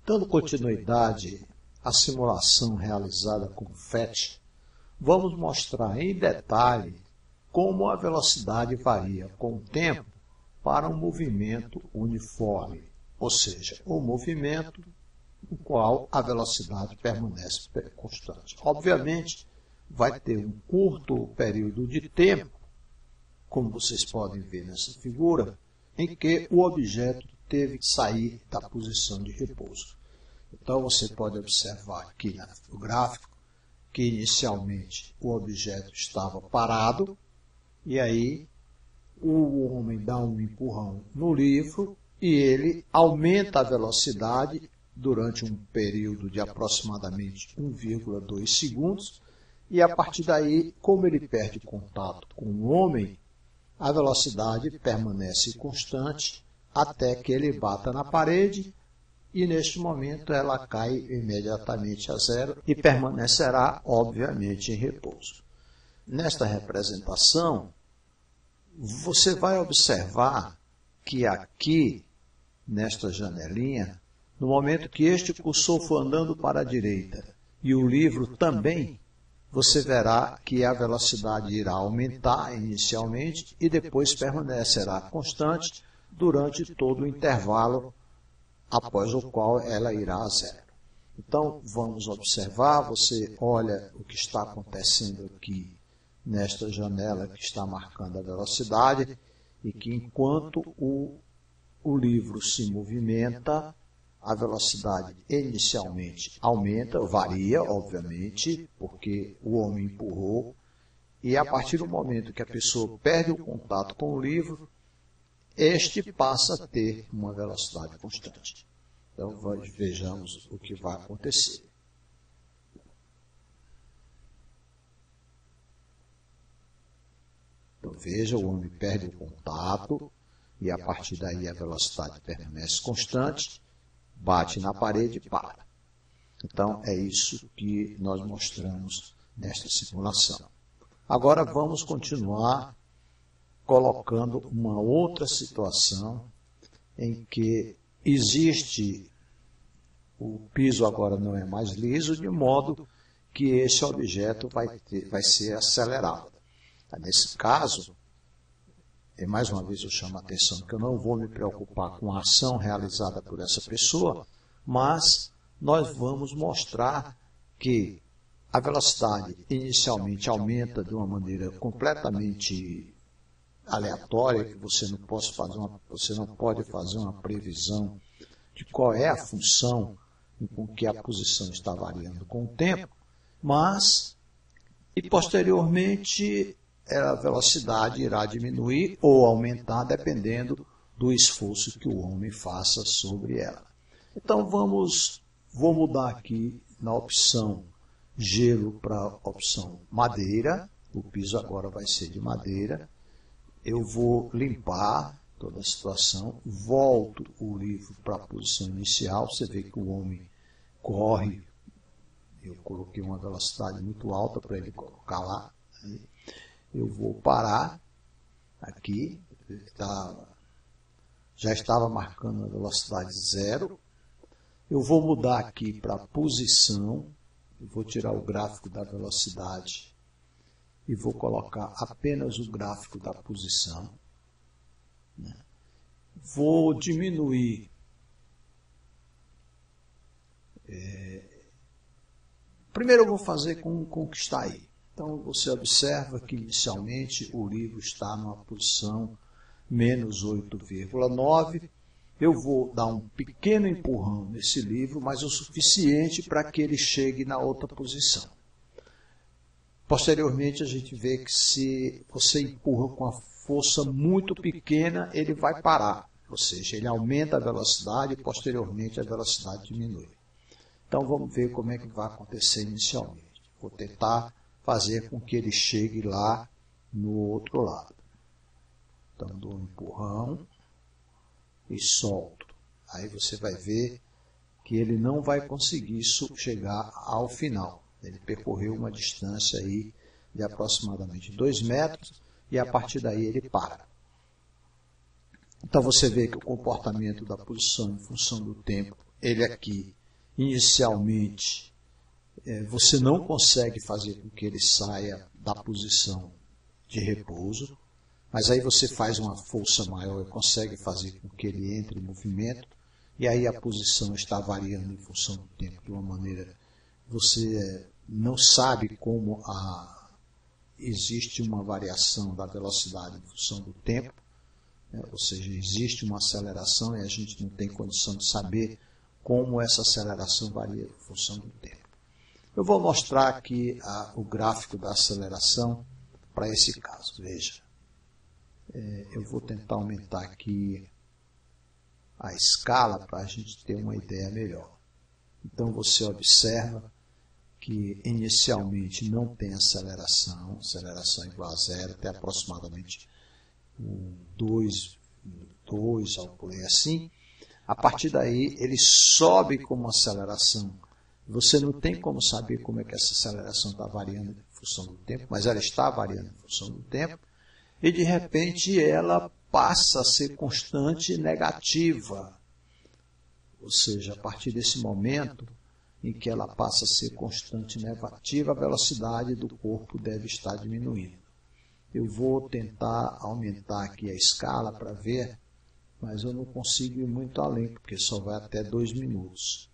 Dando continuidade à simulação realizada com FET, vamos mostrar em detalhe como a velocidade varia com o tempo para um movimento uniforme, ou seja, o movimento no qual a velocidade permanece constante. Obviamente, vai ter um curto período de tempo, como vocês podem ver nessa figura, em que o objeto teve que sair da posição de repouso. Então, você pode observar aqui no gráfico que inicialmente o objeto estava parado, e aí o homem dá um empurrão no livro e ele aumenta a velocidade durante um período de aproximadamente 1,2 segundos, e a partir daí, como ele perde contato com o homem, a velocidade permanece constante até que ele bata na parede, e neste momento ela cai imediatamente a zero e permanecerá, obviamente, em repouso. Nesta representação, você vai observar que aqui, nesta janelinha, no momento que este cursor for andando para a direita e o livro também, você verá que a velocidade irá aumentar inicialmente e depois permanecerá constante durante todo o intervalo após o qual ela irá a zero. Então, vamos observar, você olha o que está acontecendo aqui nesta janela que está marcando a velocidade, e que enquanto o livro se movimenta, a velocidade inicialmente aumenta, varia, obviamente, porque o homem empurrou, e a partir do momento que a pessoa perde o contato com o livro, este passa a ter uma velocidade constante. Então, vejamos o que vai acontecer. Então, veja, o homem perde o contato e a partir daí a velocidade permanece constante, bate na parede e para. Então, é isso que nós mostramos nesta simulação. Agora, vamos continuar colocando uma outra situação em que existe, o piso agora não é mais liso, de modo que esse objeto vai ser acelerado. Nesse caso, e mais uma vez eu chamo a atenção que eu não vou me preocupar com a ação realizada por essa pessoa, mas nós vamos mostrar que a velocidade inicialmente aumenta de uma maneira completamente aleatória, que você não pode fazer uma previsão de qual é a função com que a posição está variando com o tempo, mas, e posteriormente, a velocidade irá diminuir ou aumentar dependendo do esforço que o homem faça sobre ela. Então, vou mudar aqui na opção gelo para a opção madeira. O piso agora vai ser de madeira. Eu vou limpar toda a situação, volto o livro para a posição inicial. Você vê que o homem corre. Eu coloquei uma velocidade muito alta para ele colocar lá. Eu vou parar aqui, já estava marcando a velocidade zero. Eu vou mudar aqui para a posição, eu vou tirar o gráfico da velocidade e vou colocar apenas o gráfico da posição. Vou diminuir primeiro eu vou fazer com o que está aí. Então, você observa que, inicialmente, o livro está numa posição menos 8,9. Eu vou dar um pequeno empurrão nesse livro, mas o suficiente para que ele chegue na outra posição. Posteriormente, a gente vê que se você empurra com a força muito pequena, ele vai parar. Ou seja, ele aumenta a velocidade e, posteriormente, a velocidade diminui. Então, vamos ver como é que vai acontecer inicialmente. Vou tentar fazer com que ele chegue lá no outro lado. Então, dou um empurrão e solto. Aí você vai ver que ele não vai conseguir chegar ao final. Ele percorreu uma distância aí de aproximadamente 2 metros e a partir daí ele para. Então você vê que o comportamento da posição em função do tempo ele aqui, inicialmente, você não consegue fazer com que ele saia da posição de repouso, mas aí você faz uma força maior e consegue fazer com que ele entre em movimento, e aí a posição está variando em função do tempo de uma maneira, você não sabe como existe uma variação da velocidade em função do tempo, ou seja, existe uma aceleração e a gente não tem condição de saber como essa aceleração varia em função do tempo. Eu vou mostrar aqui o gráfico da aceleração para esse caso. Veja, eu vou tentar aumentar aqui a escala para a gente ter uma ideia melhor. Então você observa que inicialmente não tem aceleração igual a zero, até aproximadamente 2, algo por aí assim. A partir daí ele sobe com uma aceleração. Você não tem como saber como é que essa aceleração está variando em função do tempo, mas ela está variando em função do tempo, e de repente ela passa a ser constante e negativa. Ou seja, a partir desse momento em que ela passa a ser constante e negativa, a velocidade do corpo deve estar diminuindo. Eu vou tentar aumentar aqui a escala para ver, mas eu não consigo ir muito além, porque só vai até 2 minutos.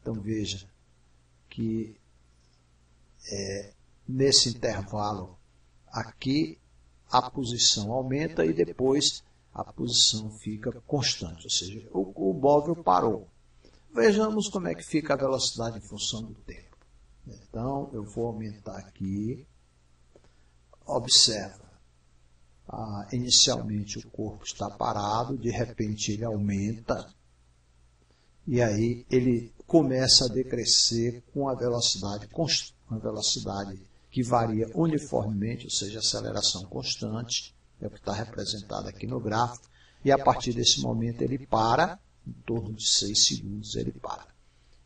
Então veja que nesse intervalo aqui a posição aumenta e depois a posição fica constante, ou seja, o móvel parou. Vejamos como é que fica a velocidade em função do tempo. Então, eu vou aumentar aqui. Observa. Inicialmente o corpo está parado, de repente ele aumenta, e aí ele começa a decrescer com a velocidade constante, uma velocidade que varia uniformemente, ou seja, aceleração constante, é o que está representado aqui no gráfico, e a partir desse momento ele para, em torno de 6 segundos ele para.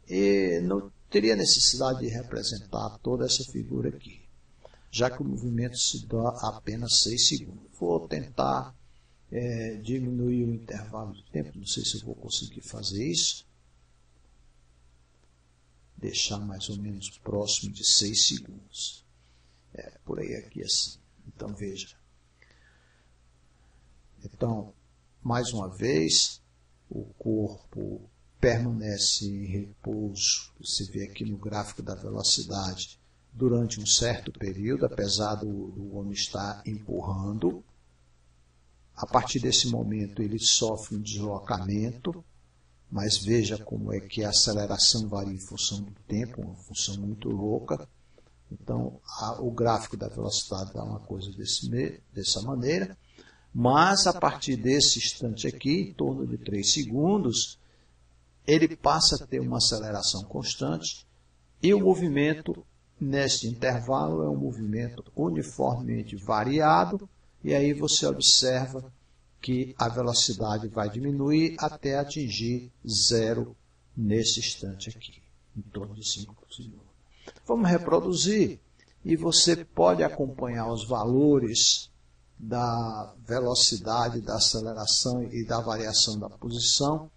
E não teria necessidade de representar toda essa figura aqui, já que o movimento se dá apenas 6 segundos. Vou tentar diminuir o intervalo de tempo, não sei se eu vou conseguir fazer isso. Deixar mais ou menos próximo de 6 segundos. Por aí aqui assim. Então veja. Então, mais uma vez, o corpo permanece em repouso, você vê aqui no gráfico da velocidade, durante um certo período, apesar do homem estar empurrando. A partir desse momento ele sofre um deslocamento, mas veja como é que a aceleração varia em função do tempo, uma função muito louca. Então, o gráfico da velocidade dá uma coisa dessa maneira, mas a partir desse instante aqui, em torno de 3 segundos, ele passa a ter uma aceleração constante e o movimento, neste intervalo, é um movimento uniformemente variado, e aí você observa que a velocidade vai diminuir até atingir zero nesse instante aqui, em torno de 5 segundos. Vamos reproduzir e você pode acompanhar os valores da velocidade, da aceleração e da variação da posição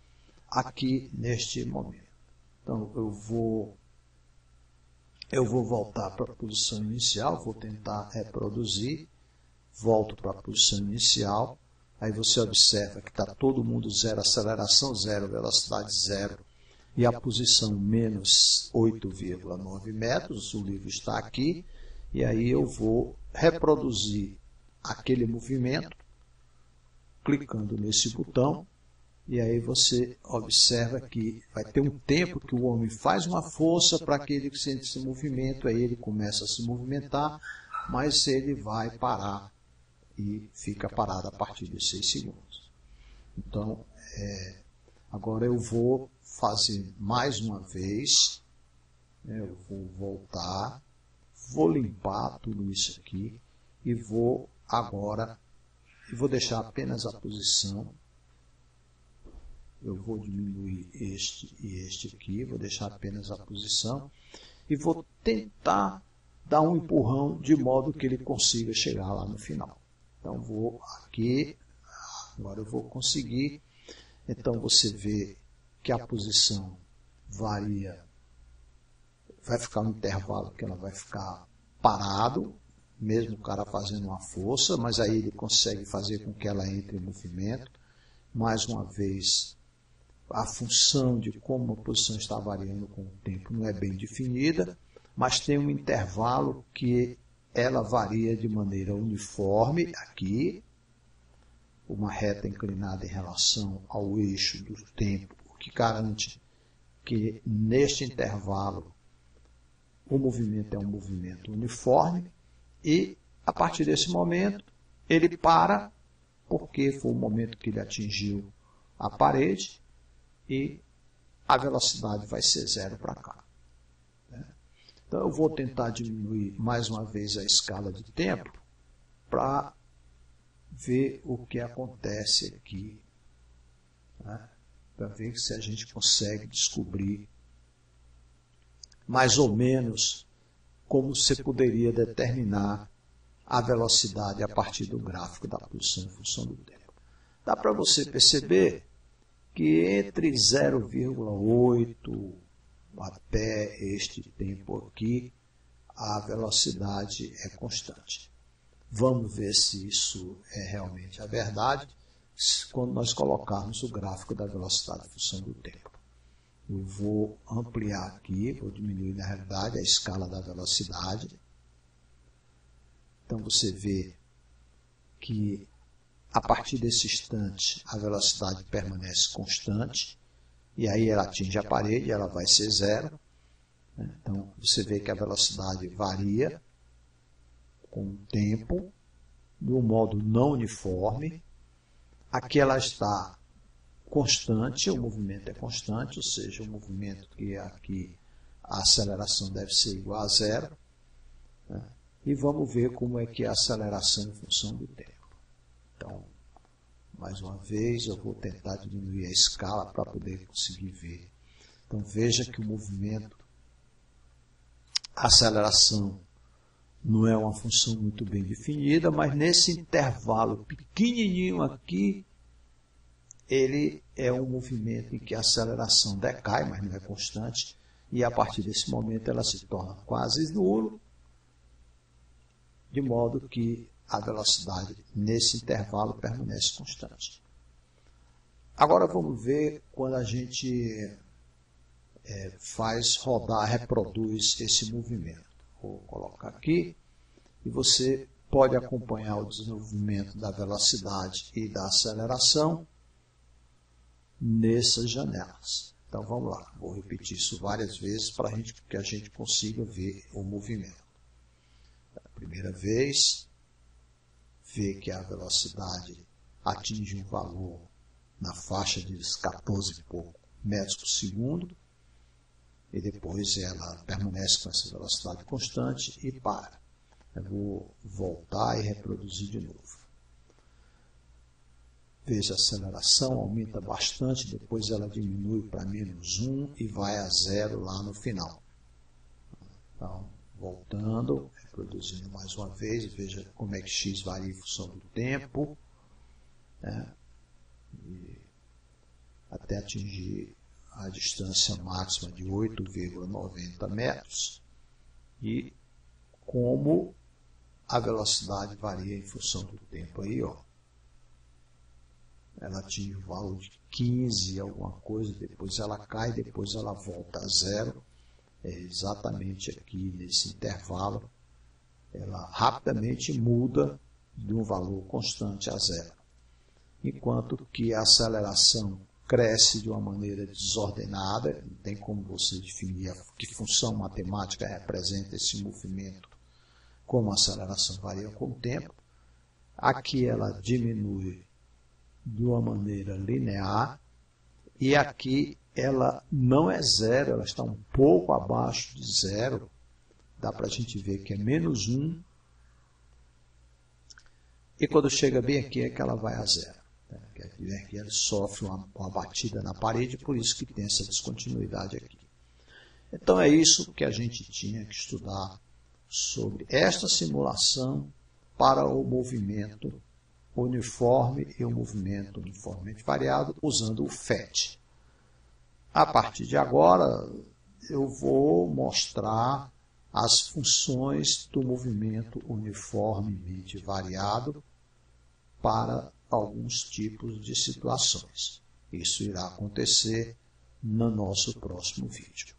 aqui neste momento. Então eu vou voltar para a posição inicial, vou tentar reproduzir, volto para a posição inicial, aí você observa que está todo mundo zero, aceleração zero, velocidade zero, e a posição menos 8,9 metros, o livro está aqui, e aí eu vou reproduzir aquele movimento, clicando nesse botão, e aí você observa que vai ter um tempo que o homem faz uma força para que ele sente esse movimento, aí ele começa a se movimentar, mas ele vai parar e fica parado a partir de 6 segundos. Então, agora eu vou fazer mais uma vez, eu vou voltar, vou limpar tudo isso aqui e vou agora, vou deixar apenas a posição. Eu vou diminuir este e este aqui, vou deixar apenas a posição e vou tentar dar um empurrão de modo que ele consiga chegar lá no final. Então vou aqui, agora eu vou conseguir. Então você vê que a posição varia, vai ficar um intervalo que ela vai ficar parado, mesmo o cara fazendo uma força, mas aí ele consegue fazer com que ela entre em movimento. Mais uma vez, a função de como a posição está variando com o tempo não é bem definida, mas tem um intervalo que ela varia de maneira uniforme aqui, uma reta inclinada em relação ao eixo do tempo, o que garante que neste intervalo o movimento é um movimento uniforme e, a partir desse momento, ele para, porque foi o momento que ele atingiu a parede e a velocidade vai ser zero para cá. Então, eu vou tentar diminuir mais uma vez a escala de tempo para ver o que acontece aqui, para ver se a gente consegue descobrir mais ou menos como você poderia determinar a velocidade a partir do gráfico da posição em função do tempo. Dá para você perceber que entre 0,8 até este tempo aqui, a velocidade é constante. Vamos ver se isso é realmente a verdade quando nós colocarmos o gráfico da velocidade em função do tempo. Eu vou ampliar aqui, vou diminuir na realidade a escala da velocidade. Então você vê que a partir desse instante a velocidade permanece constante e aí ela atinge a parede, ela vai ser zero. Então você vê que a velocidade varia com o tempo de um modo não uniforme. Aqui ela está constante, o movimento é constante, ou seja, o movimento que aqui a aceleração deve ser igual a zero. E vamos ver como é que é a aceleração em função do tempo. Então, mais uma vez, eu vou tentar diminuir a escala para poder conseguir ver. Então, veja que o movimento, a aceleração, não é uma função muito bem definida, mas nesse intervalo pequenininho aqui, ele é um movimento em que a aceleração decai, mas não é constante, e a partir desse momento ela se torna quase nulo, de modo que a velocidade nesse intervalo permanece constante. Agora vamos ver quando a gente faz rodar, reproduz esse movimento. Vou colocar aqui e você pode acompanhar o desenvolvimento da velocidade e da aceleração nessas janelas. Então vamos lá, vou repetir isso várias vezes para que a gente consiga ver o movimento. A primeira vez, vê que a velocidade atinge um valor na faixa de 14 e pouco metros por segundo, e depois ela permanece com essa velocidade constante e para. Eu vou voltar e reproduzir de novo. Veja, a aceleração aumenta bastante, depois ela diminui para -1 e vai a zero lá no final. Então, voltando, reproduzindo mais uma vez, veja como é que x varia em função do tempo, e até atingir a distância máxima de 8,90 metros, e como a velocidade varia em função do tempo aí, ó. Ela atinge o valor de 15 alguma coisa, depois ela cai, depois ela volta a zero. Exatamente aqui nesse intervalo, ela rapidamente muda de um valor constante a zero. Enquanto que a aceleração cresce de uma maneira desordenada, não tem como você definir que função matemática representa esse movimento, como a aceleração varia com o tempo. Aqui ela diminui de uma maneira linear, e aqui ela não é zero, ela está um pouco abaixo de zero, dá para a gente ver que é -1, e quando chega bem aqui é que ela vai a zero. Aqui ela sofre uma batida na parede, por isso que tem essa descontinuidade aqui. Então é isso que a gente tinha que estudar sobre esta simulação para o movimento uniforme e o movimento uniformemente variado, usando o FET. A partir de agora, eu vou mostrar as funções do movimento uniformemente variado para alguns tipos de situações. Isso irá acontecer no nosso próximo vídeo.